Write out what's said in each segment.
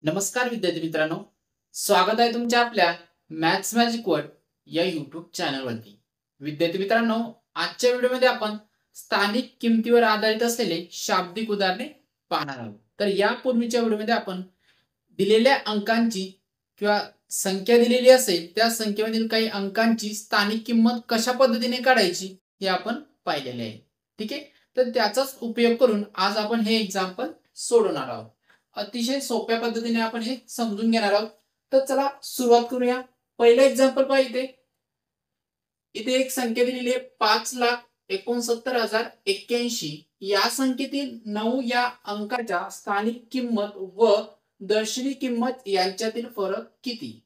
नमस्कार विद्यार्थी मित्रांनो, स्वागत आहे तुमच्या आपल्या मॅथ्स मॅजिक वर्ल्ड या युट्यूब चॅनलवरती. विद्यार्थी मित्रांनो, आजच्या व्हिडिओमध्ये आपण स्थानिक किमतीवर आधारित असलेले शाब्दिक उदाहरणे पाहणार आहोत. तर यापूर्वीच्या व्हिडिओमध्ये आपण दिलेल्या अंकांची किंवा संख्या दिलेली असेल त्या संख्येमधील काही अंकांची स्थानिक किंमत कशा पद्धतीने काढायची हे आपण पाहिलेले आहे. ठीक आहे, तर त्याचाच उपयोग करून आज आपण हे एक्झाम्पल सोडवणार आहोत. अतिशय सोप्या पद्धतीने आपण हे समजून घेणार आहोत. तर चला सुरुवात करूया. पहिलं एक्झाम्पल पहा. इथे एक संख्या दिलेली आहे 5,69,081. या संख्येतील 9 या अंकाच्या स्थानिक किंमत व दर्शनी किंमत यांच्यातील फरक किती.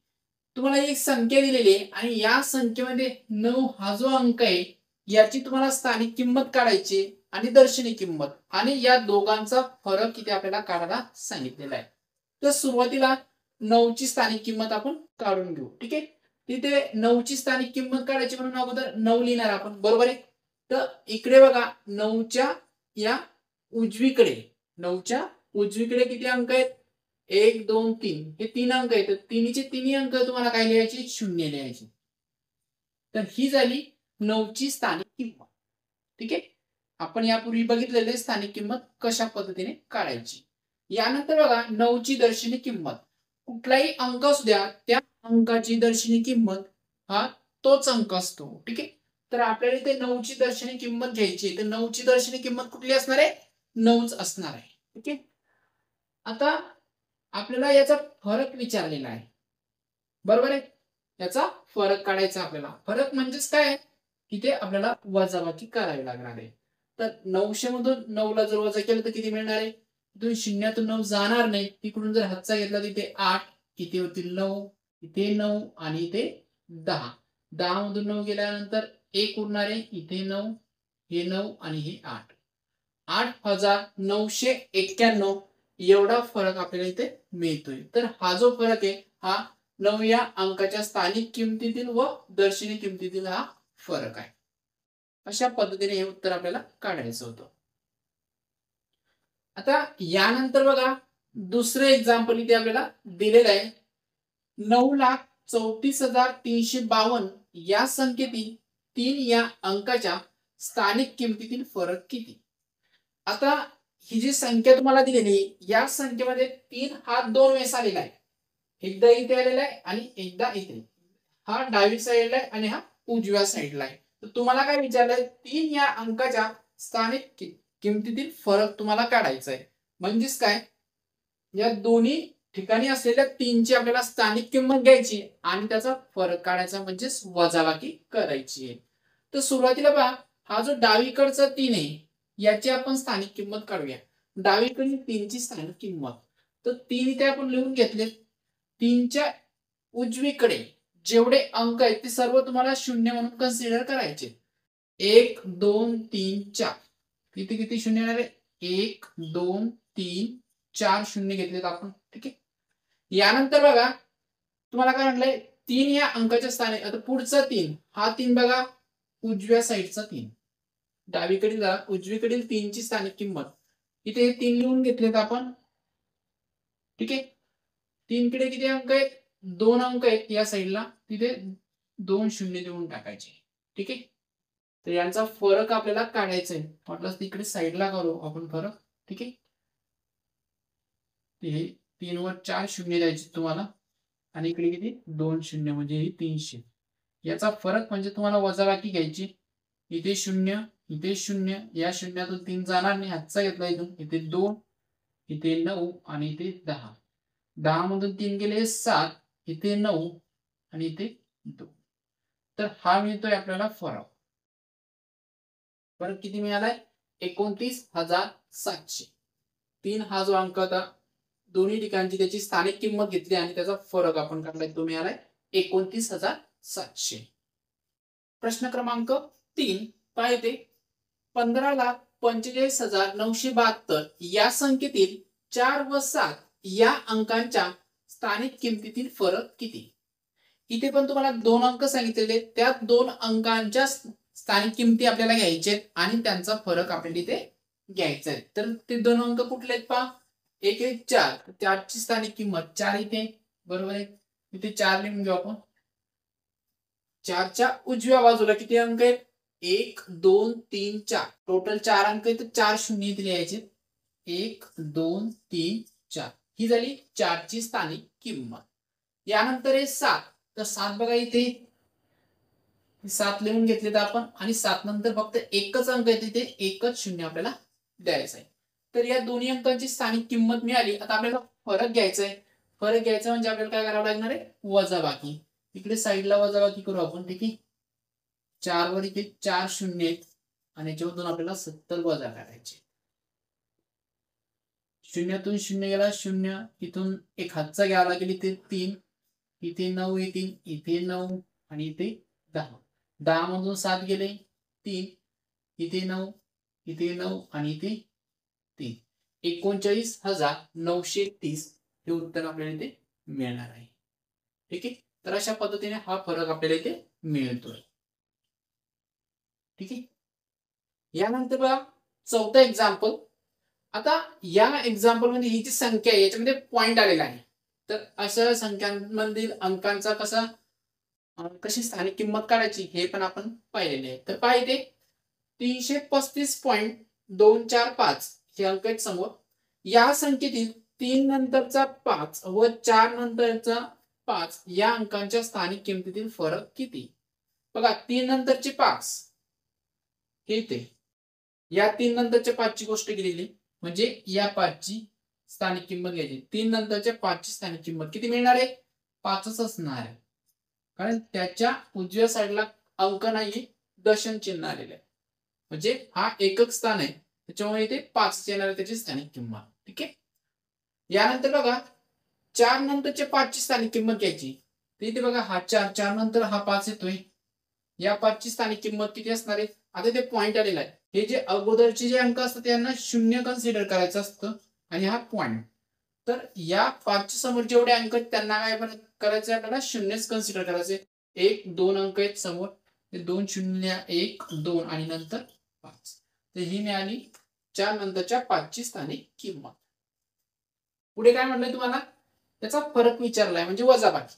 तुम्हाला एक संख्या दिलेली आहे आणि या संख्येमध्ये 9 हा जो अंक आहे याची तुम्हाला स्थानिक किंमत काढायची आणि दर्शनी किंमत, आणि या दोघांचा फरक किती आपल्याला काढायला सांगितलेला आहे. तर सुरुवातीला 9 ची स्थानिक किंमत आपण काढून घेऊ. ठीक आहे, तिथे 9 ची स्थानिक किंमत काढायची म्हणून अगोदर 9 लिहिणार आपण, बरोबर आहे. तर इकडे बघा 9च्या या उजवीकडे, 9च्या उजवीकडे किती अंक आहेत? 1 2 3 हे 3 अंक आहेत. तिन्हीचे तिन्ही अंक तुम्हाला काय लिहायचे? 0 लिहायचे. तर ही झाली 9 ची स्थानिक किंमत. ठीक आहे, आपण यापूर्वी बघितलेले स्थानिक किंमत कशा पद्धतीने काढायची. यानंतर बघा 9 ची दर्शनी किंमत. कुठलाही अंक असू द्या, त्या अंकाची दर्शनी किंमत हा तोच अंक असतो. ठीक आहे, तर आपल्याला इथे 9 ची दर्शनी किंमत घ्यायची. तर 9 ची दर्शनी किंमत कुठली असणार आहे? 9च असणार आहे. ठीक आहे, आता आपल्याला याचा फरक विचारलेला आहे, बरोबर आहे. याचा फरक काढायचा आपल्याला. फरक म्हणजेच काय? इथे आपल्याला वजाबाकी करावी लागणार आहे. तर 900 मधून 9 ला जर वजा केलं तर किती मिळणार आहे? इथून शून्यातून 9 जाणार नाही. तिकडून जर हातचा घेतला तर इथे 8, किती होतील? 9, इथे 9 आणि इथे 10. 10 मधून 9 गेल्यानंतर 1 उरणार आहे. इथे 9, हे 9 आणि हे 8. 8,991 एवढा फरक आपल्याला इथे मिळतोय. तर हा जो फरक आहे हा 9 या अंकाच्या स्थानिक किमतीतील व दर्शनी किमतीतील हा फरक आहे. अशा पद्धतीने हे उत्तर आपल्याला काढायचं होतं. आता यानंतर बघा दुसरं एक्झाम्पल इथे आपल्याला दिलेलं आहे. 9,34,352 या संख्येतील 3 या अंकाच्या स्थानिक किमतीतील फरक किती. आता ही जी संख्या तुम्हाला दिलेली या संख्येमध्ये 3 हा 2 वेळेस आलेला आहे. एकदा इथे आलेला आहे आणि एकदा इथे. हा डावी साईडला आहे आणि हा उजव्या साईडला आहे. तर तुम्हाला काय विचारलंय? 3 या अंकाच्या स्थानिक किमतीतील फरक तुम्हाला काढायचा आहे. म्हणजेच काय? या दोन्ही ठिकाणी असलेल्या 3 ची आपल्याला स्थानिक किंमत घ्यायची आणि त्याचा फरक काढायचा, म्हणजेच वजाबाकी करायची आहे. तर सुरुवातीला पहा, हा जो डावीकडचा 3 आहे याची आपण स्थानिक किंमत काढूया. डावीकडील 3 ची स्थानिक किंमत. तर 3 इथे आपण लिहून घेतले. 3च्या उजवीकडे जेवढे अंक आहेत ते सर्व तुम्हाला 0 म्हणून कन्सिडर करायचे. 1 2 3 4. किती किती शून्य येणार आहे? 1 2 3 4 शून्य घेतलेत आपण. ठीक आहे, यानंतर बघा तुम्हाला काय म्हटलंय? 3 या अंकाच्या स्थानी. आता पुढचा 3, हा 3 बघा उजव्या साईडचा 3. डावीकडील उजवीकडील 3 ची स्थानिक किंमत. इथे हे 3 लिहून घेतलेत आपण. ठीक आहे, 3 कडे किती अंक आहेत? 2 अंक आहेत या साईडला. तिथे 2 शून्य देऊन टाकायचे. ठीक आहे, तर यांचा फरक आपल्याला काढायचा आहे. म्हटलं तिकडे साईडला करू आपण फरक. ठीक आहे, हे 3 वर 4 शून्य द्यायचे तुम्हाला आणि इकडे किती? 2 शून्य, म्हणजे हे 300. याचा फरक म्हणजे तुम्हाला वजाबाकी घ्यायची. इथे 0, इथे 0, या शून्यातून 3 जाणार नाही. हातचा घेतला इथून. इथे 2, इथे 9 आणि इथे 10. 10 मधून 3 गेले 7, इथे 9 आणि इथे 2. तर हा मिळतोय आपल्याला फरक. फरक किती मिळालाय? 29,700. 3 हा जो अंक होता दोन्ही ठिकाणची त्याची स्थानिक किंमत घेतली आणि त्याचा फरक आपण काढलाय. तो मिळालाय 29,700. प्रश्न क्रमांक 3 काय येते? 15,45,972 या संख्येतील 4 व 7 या अंकांच्या स्थानिक किमतीतील फरक किती. इथे पण तुम्हाला 2 अंक सांगितलेले, त्या 2 अंकांच्या स्थानिक किमती आपल्याला घ्यायचे आणि त्यांचा फरक आपल्याला इथे घ्यायचा आहे. तर ते 2 अंक कुठले आहेत पहा? एक एक 4, 4ची स्थानिक किंमत 4 इथे, बरोबर आहे. इथे 4 लिहून घेऊ आपण. 4च्या उजव्या बाजूला किती अंक आहेत? 1 2 3 4, टोटल 4 अंक आहेत, तर 4 शून्य इथे लिहायचे. 1 2 3 4, ही झाली 4ची स्थानिक किंमत. यानंतर आहे 7, तर 7 बघा इथे 7 लिहून घेतले तर आपण, आणि 7 नंतर फक्त एकच अंक आहे तिथे, एकच शून्य आपल्याला द्यायचा आहे. तर या दोन्ही अंकांची स्थानिक किंमत मिळाली. आता आपल्याला फरक घ्यायचा आहे. फरक घ्यायचा म्हणजे आपल्याला काय करावं लागणार आहे? वजाबाकी. इकडे साईडला वजाबाकी करू आपण, ठीक आहे. 4 वर इथे 4 शून्य आहेत आणि याच्यामधून आपल्याला 70 वजा करायचे. शून्यातून शून्य गेला शून्य, इथून एक हातचा घ्यावा लागेल, इथे 3, इथे 9 येतील, इथे 9 आणि इथे 10. 10 मधून 7 गेले 3, इथे 9, इथे 9 आणि इथे 3. 39,930 हे उत्तर आपल्याला इथे मिळणार आहे. ठीक आहे. तर अशा पद्धतीने हा फरक आपल्याला इथे मिळतोय. ठीक आहे. यानंतर बघा चौथा एक्झाम्पल. आता या एक्झाम्पल मध्ये ही जी संख्या आहे याच्यामध्ये पॉइंट आलेला आहे. तर अशा संख्यांमधील अंकांचा कशी स्थानिक किंमत काढायची हे पण आपण पाहिलेले आहे. तर पहा इथे 335.245 हे अंक आहेत समोर. या संख्येतील 3 नंतरचा 5 व 4 नंतरचा 5 या अंकांच्या स्थानिक किमतीतील फरक किती? बघा 3 नंतरचे 5 हे इथे, या 3 नंतरच्या 5 ची गोष्ट केलेली, म्हणजे या 5 ची स्थानिक किंमत घ्यायची. 3 नंतरच्या 5 ची स्थानिक किंमत किती मिळणार आहे? 5च असणार आहे, कारण त्याच्या उजव्या साईडला अंक नाही, दशम चिन्ह आलेलं आहे, म्हणजे हा एकक स्थान आहे, त्याच्यामुळे इथे 5 येणार आहे त्याची स्थानिक किंमत. ठीक आहे. यानंतर बघा 4 नंतरच्या 5 ची स्थानिक किंमत घ्यायची. तर इथे बघा हा 4 नंतर हा 5 येतोय, या 5 ची स्थानिक किंमत किती असणार आहे? आता ते पॉइंट आलेला आहे. हे जे अगोदरचे जे अंक असतात त्यांना शून्य कन्सिडर करायचं असतं, आणि हा पॉइंट. तर या 5 च्या समोर जेवढे अंक आहेत त्यांना काय करायचं आपल्याला? शून्यच कन्सिडर करायचे. 1 2 अंक आहेत समोर, ते 2 0 1 2 आणि नंतर 5. तर ही मिळाली 4 नंतरच्या 5 ची स्थानिक किंमत. पुढे काय म्हटलंय तुम्हाला? त्याचा फरक विचारलाय, म्हणजे वजाबाकी.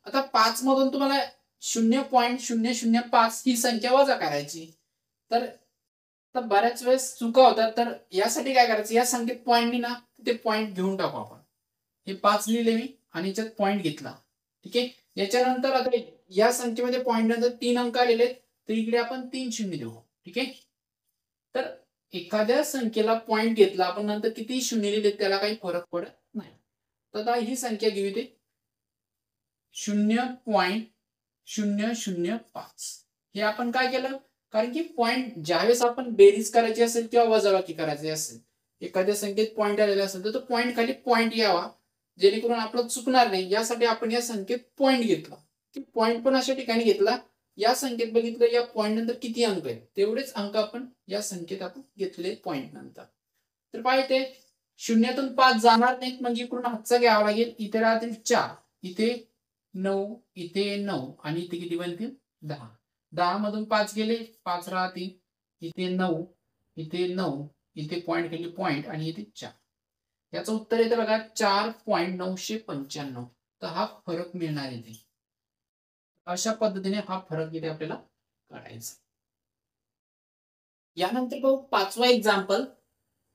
आता 5 मधून तुम्हाला 0.005 ही संख्या वजा करायची. तर बऱ्याच वेळेस चुका होतात, तर यासाठी काय करायचं? या संख्येत पॉईंट ना ते पॉईंट घेऊन टाकू आपण. हे 5 लिहिले मी आणि याच्यात पॉईंट घेतला. ठीक आहे. याच्यानंतर आता या संख्येमध्ये पॉईंट नंतर 3 अंक आलेले आहेत, तर इकडे आपण 3 शून्य देऊ. ठीक आहे. तर एखाद्या संख्येला पॉईंट घेतला आपण, नंतर किती शून्य लिहिले त्याला काही फरक पडत नाही. तर आता ही संख्या घेऊ इथे 0.005. हे आपण काय केलं? कारण की पॉईंट ज्यावेळेस आपण बेरीज करायची असेल किंवा वजाबाकी करायची असेल, एखाद्या संख्येत पॉईंट आलेला असेल तर तो पॉईंट खाली पॉईंट यावा, जेणेकरून आपलं चुकणार नाही, यासाठी आपण या संख्येत पॉईंट घेतला. की पॉईंट पण अशा ठिकाणी घेतला, या संख्येत बघितलं या पॉईंट नंतर किती अंक आहेत तेवढेच अंक आपण या संख्येत आपण घेतले पॉईंट नंतर. तर पाहिजे शून्यातून 5 जाणार नाहीत, म्हणजे इकडून हातचा घ्यावा लागेल. इथे राहतील 4, इथे 9, इथे 9 आणि इथे किती बनतील? 10. 10 मधून 5 गेले 5 राहतील, इथे 9, इथे 9, इथे पॉईंट केले पॉईंट आणि इथे 4. याचं उत्तर येतं बघा 4.995. तर हा फरक मिळणार इथे. अशा पद्धतीने हा फरक इथे आपल्याला काढायचा. यानंतर पाहू 5वा एक्झाम्पल.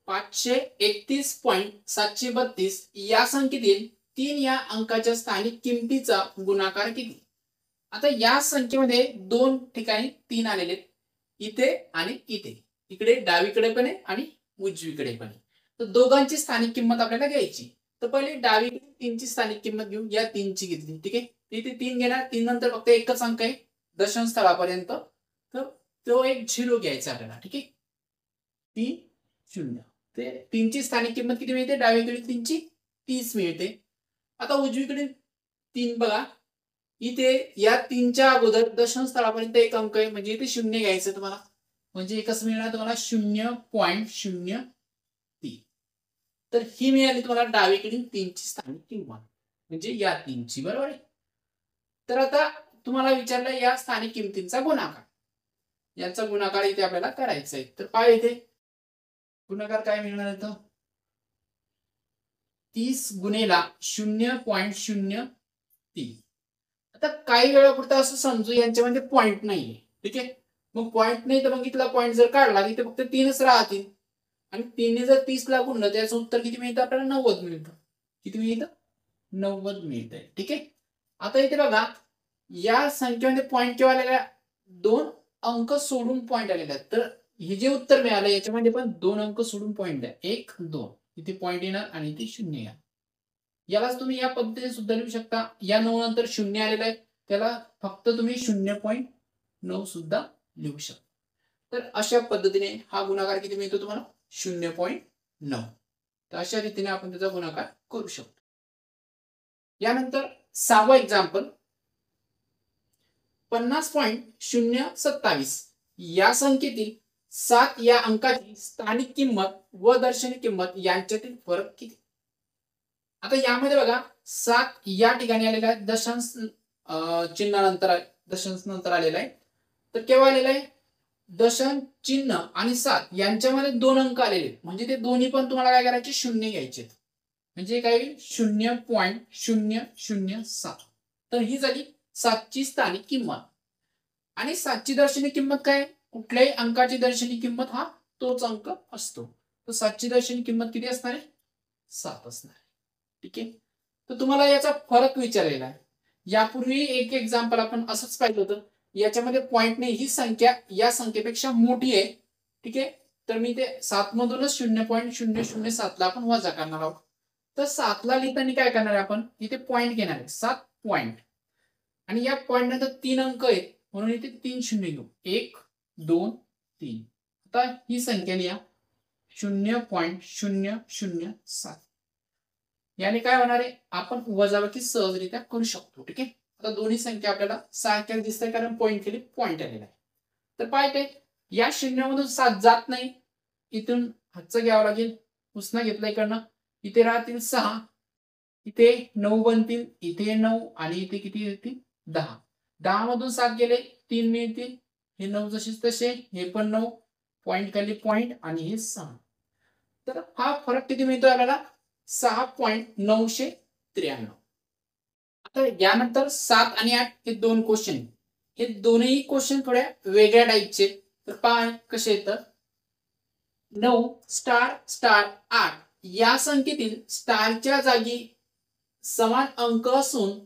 531.732 या संख्येतील 3 या अंकाच्या स्थानिक किमतीचा गुणाकार किती? आता या संख्येमध्ये 2 ठिकाणी 3 आलेले आहेत, इथे आणि इथे. इकडे डावीकडे पण आहे आणि उजवीकडे पण आहे. तर दोघांची स्थानिक किंमत आपल्याला घ्यायची. तर पहिले डावीकडे 3 ची स्थानिक किंमत घेऊ. या 3 ची घेतली. ठीक आहे. इथे 3 घेणार, 3 नंतर फक्त एकच अंक आहे दशांश स्थळापर्यंत, तर तो एक 0 घ्यायचा आपल्याला. ठीक आहे. 3 0. ते 3 ची स्थानिक किंमत किती मिळते? डावीकडे 3 ची 30 मिळते. आता उजवीकडे 3 बघा, इथे या 3 च्या अगोदर दशांश स्थळापर्यंत एक अंक आहे, म्हणजे इथे 0 घ्यायचं तुम्हाला, म्हणजे एकच मिळणार तुम्हाला 0.03. तर ही मिळाली तुम्हाला डावीकडील 3 ची स्थानिक किंमत, म्हणजे या 3 ची. बरोबर आहे. तर आता तुम्हाला विचारलं या स्थानिक किमतींचा गुणाकार, याचा गुणाकार इथे आपल्याला करायचा आहे. तर काय इथे गुणाकार काय मिळणार आहे? 30 गुणेला 0.03. आता काही वेळापुरता असं समजू यांच्यामध्ये पॉइंट नाहीये. ठीक आहे, मग पॉइंट नाही तर मग इथला पॉइंट जर काढला तिथे फक्त 3च राहतील आणि 3ने जर 30 ला गुणलं त्याचं उत्तर किती मिळतं आपल्याला? 90 मिळतं. किती मिळतं? 90 मिळतंय. ठीक आहे, आता इथे बघा या संख्येमध्ये पॉइंट केव्हा आलेला? 2 अंक सोडून पॉइंट आलेला आहे. तर हे जे उत्तर मिळालं याच्यामध्ये पण 2 अंक सोडून पॉइंट द्या. 1 2 इथे पॉइंट येणार आणि इथे 0 येणार. यालाच तुम्ही या पद्धतीने सुद्धा लिहू शकता. या 9 नंतर 0 आलेला आहे त्याला फक्त तुम्ही 0.9 सुद्धा लिहू शकता. तर अशा पद्धतीने हा गुणाकार किती मिळतो तुम्हाला? 0.9. तर अशा रीतीने आपण त्याचा गुणाकार करू शकतो. यानंतर 6वं एक्झाम्पल 50.027 या संख्येतील 7 या अंकाची स्थानिक किंमत व दर्शनी किंमत यांच्यातील फरक किती? आता यामध्ये बघा 7 या ठिकाणी आलेला आहे दशांश चिन्हानंतर दशांश नंतर आलेला आहे. तर केव्हा आलेला आहे? दशांश चिन्ह आणि 7 यांच्यामध्ये 2 अंक आलेले म्हणजे ते दोन्ही पण तुम्हाला काय करायचे? 0 घ्यायचे. म्हणजे काय होईल? 0.007. तर ही झाली 7ची स्थानिक किंमत. आणि 7ची दर्शनी किंमत काय? कुठल्याही अंकाची दर्शनी किंमत हा तोच अंक असतो. तर 7ची दर्शनी किंमत किती असणार आहे? 7 असणार आहे. ठीक आहे, तर तुम्हाला याचा फरक विचारलेला आहे. यापूर्वी एक एक्झाम्पल आपण असंच पाहिलं होतं. याच्यामध्ये पॉइंट नाही, ही संख्या या संख्येपेक्षा मोठी आहे. ठीक आहे, तर मी ते 7 मधूनच 0.007 ला आपण वजा करणार आहोत. तर 7 ला लिहिताना काय करणार आहे आपण? इथे पॉइंट घेणार आहे 7 पॉइंट आणि या पॉइंट नंतर 3 अंक आहेत म्हणून इथे 3 शून्य घेऊ. 1 2 3. आता ही संख्या लिहा 0.007. याने काय होणार आहे? आपण वजाबाकी सहजरित्या करू शकतो. ठीक आहे, आता दोन्ही संख्या आपल्याला सारख्या दिसतात कारण पॉइंट केली, पॉइंट आलेला आहे. तर पाहिजे या 0 मधून 7 जात नाही, इथून हातचं घ्यावं लागेल. उसना घेतला इकडनं, इथे राहतील 6, इथे 9 बनतील, इथे 9 आणि इथे किती येतील? 10. 10 मधून 7 गेले 3 मिळतील. हे 9 जसेच तसे, हे पण 9 पॉइंट खाली पॉइंट आणि हे 6. तर हा फरक किती मिळतो आपल्याला? 6.993. आता यानंतर 7 आणि 8 हे 2 क्वेश्चन, हे दोन्ही क्वेश्चन थोड्या वेगळ्या टाईपचे. तर पहा कसे येतात. 9 स्टार स्टार 8 या संख्येतील स्टारच्या जागी समान अंक असून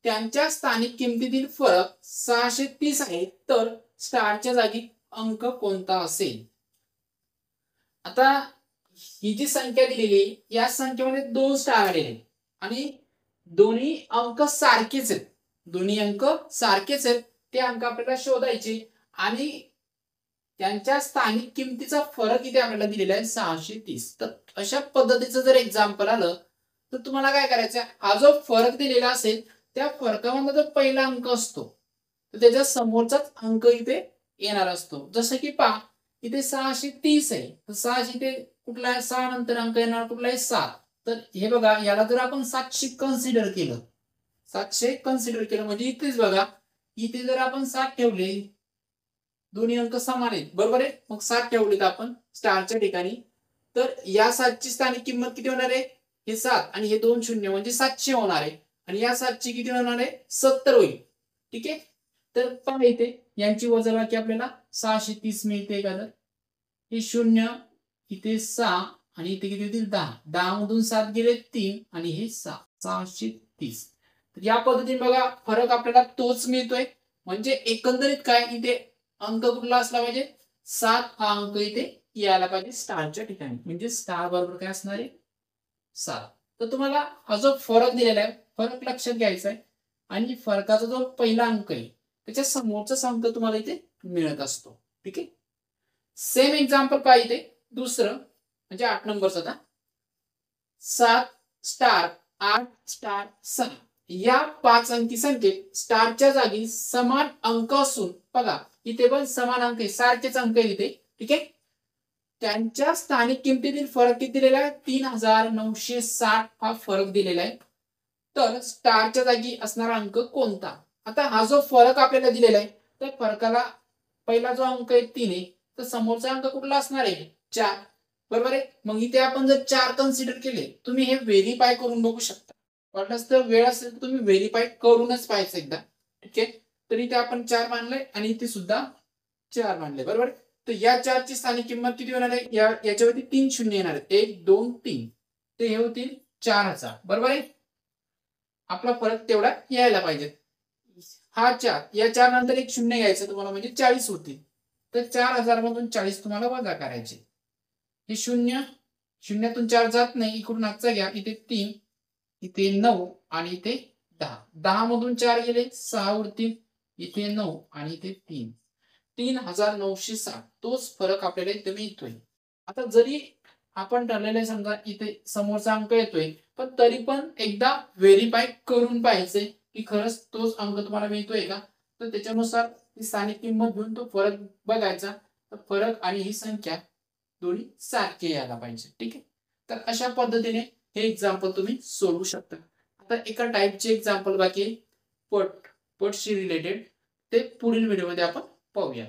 त्यांच्या स्थानिक किमतीतील फरक 630 आहे. तर स्टारच्या जागी अंक कोणता असेल? आता ही जी संख्या दिलेली या संख्येमध्ये 2 स्टार आलेले आणि दोन्ही अंक सारखेच आहेत. दोन्ही अंक सारखेच आहेत. ते अंक आपल्याला शोधायचे आणि त्यांच्या स्थानिक किमतीचा फरक इथे आपल्याला दिलेला आहे 630. तर अशा पद्धतीचं जर एक्झाम्पल आलं तर तुम्हाला काय करायचं? हा जो फरक दिलेला असेल त्या फरकामधला जो पहिला अंक असतो तर त्याच्या समोरचाच अंक इथे येणार असतो. जसं की पहा इथे 630 आहे, तर 6 इथे कुठला आहे? 6 नंतर अंक येणार कुठला आहे? 7. तर हे बघा याला जर आपण 700 कन्सिडर केलं, 700 कन्सिडर केलं म्हणजे इथेच बघा, इथे जर आपण 7 ठेवले, दोन्ही अंक समान आहेत बरोबर आहे, मग 7 ठेवलेत आपण स्टारच्या ठिकाणी, तर या 7ची स्थानिक किंमत किती होणार आहे? हे 7 आणि हे 2 शून्य म्हणजे 700 होणार आहे आणि या 7ची किती होणार आहे? 70 होईल. ठीक आहे, तर पहा इथे यांची वजाबाकी आपल्याला 630 मिळते का? तर हे 0 इथे 6 आणि इथे किती होतील? 10. 10 मधून 7 गेले 3 आणि हे 6, 630. तर या पद्धतीने बघा फरक आपल्याला तोच मिळतोय. म्हणजे एकंदरीत काय इथे अंक कुठला असला पाहिजे? 7 हा अंक इथे यायला पाहिजे स्टारच्या ठिकाणी. म्हणजे स्टार बरोबर काय असणार आहे? 7. तर तुम्हाला हा जो फरक दिलेला आहे फरक लक्षात घ्यायचा आहे आणि फरकाचा जो पहिला अंक आहे त्याच्या समोरचा अंक तुम्हाला इथे मिळत असतो. ठीक आहे, सेम एक्झाम्पल पाहिजे दुसरं म्हणजे 8 नंबरचा. आता 7 स्टार 8 स्टार 6 या 5 अंकी संख्येत स्टारच्या जागी समान अंक असून बघा इथे पण समान अंक आहे, सारखेच अंक आहे इथे. ठीक आहे, त्यांच्या स्थानिक किमतीतील फरक किती दिलेला आहे? 3960 हा फरक दिलेला आहे. तर स्टारच्या जागी असणारा अंक कोणता? आता हा जो फरक आपल्याला दिलेला आहे त्या फरकाला पहिला जो अंक आहे 3 आहे, तर समोरचा अंक कुठला असणार आहे? 4. बरोबर आहे. मग इथे आपण जर 4 कन्सिडर केले, तुम्ही हे व्हेरीफाय करून बघू शकता. वाटल्यास तर वेळ असेल तर तुम्ही व्हेरीफाय करूनच पाहायचं एकदा. ठीक आहे. तर इथे आपण 4 मानलंय आणि इथे सुद्धा 4 मानले. बरोबर. तर या 4 ची स्थानिक किंमत किती होणार आहे? याच्यावरती 3 शून्य येणार आहेत. 1 2 3. ते हे होतील 4000. बरोबर आहे. आपला फरक तेवढा यायला पाहिजे. हा 4, या 4 नंतर एक शून्य घ्यायचं तुम्हाला, म्हणजे 40 होतील. तर 4000 मधून 40 तुम्हाला वजा करायचे. हे शून्य, शून्यातून 4 जात नाही, इकडून आजचा घ्या. इथे 3, इथे 9 आणि इथे 10. 10 मधून 4 गेले 6 उरतील. इथे 9 आणि इथे 3. 3960. तोच फरक आपल्याला इथे मिळतोय. आता जरी आपण ठरलेलं समजा इथे समोरचा अंक येतोय, पण तरी पण एकदा व्हेरीफाय करून पाहायचंय की खरंच तोच अंक तुम्हाला मिळतोय का. तर त्याच्यानुसार ती स्थानिक किंमत घेऊन तो फरक बघायचा. तर फरक आणि ही संख्या दोन्ही सारखे यायला पाहिजे. ठीक आहे. तर अशा पद्धतीने हे एक्झाम्पल तुम्ही सोडवू शकता. आता एका टाईपचे एक्झाम्पल बाकी पटशी रिलेटेड, ते पुढील व्हिडिओमध्ये आपण पाहूया.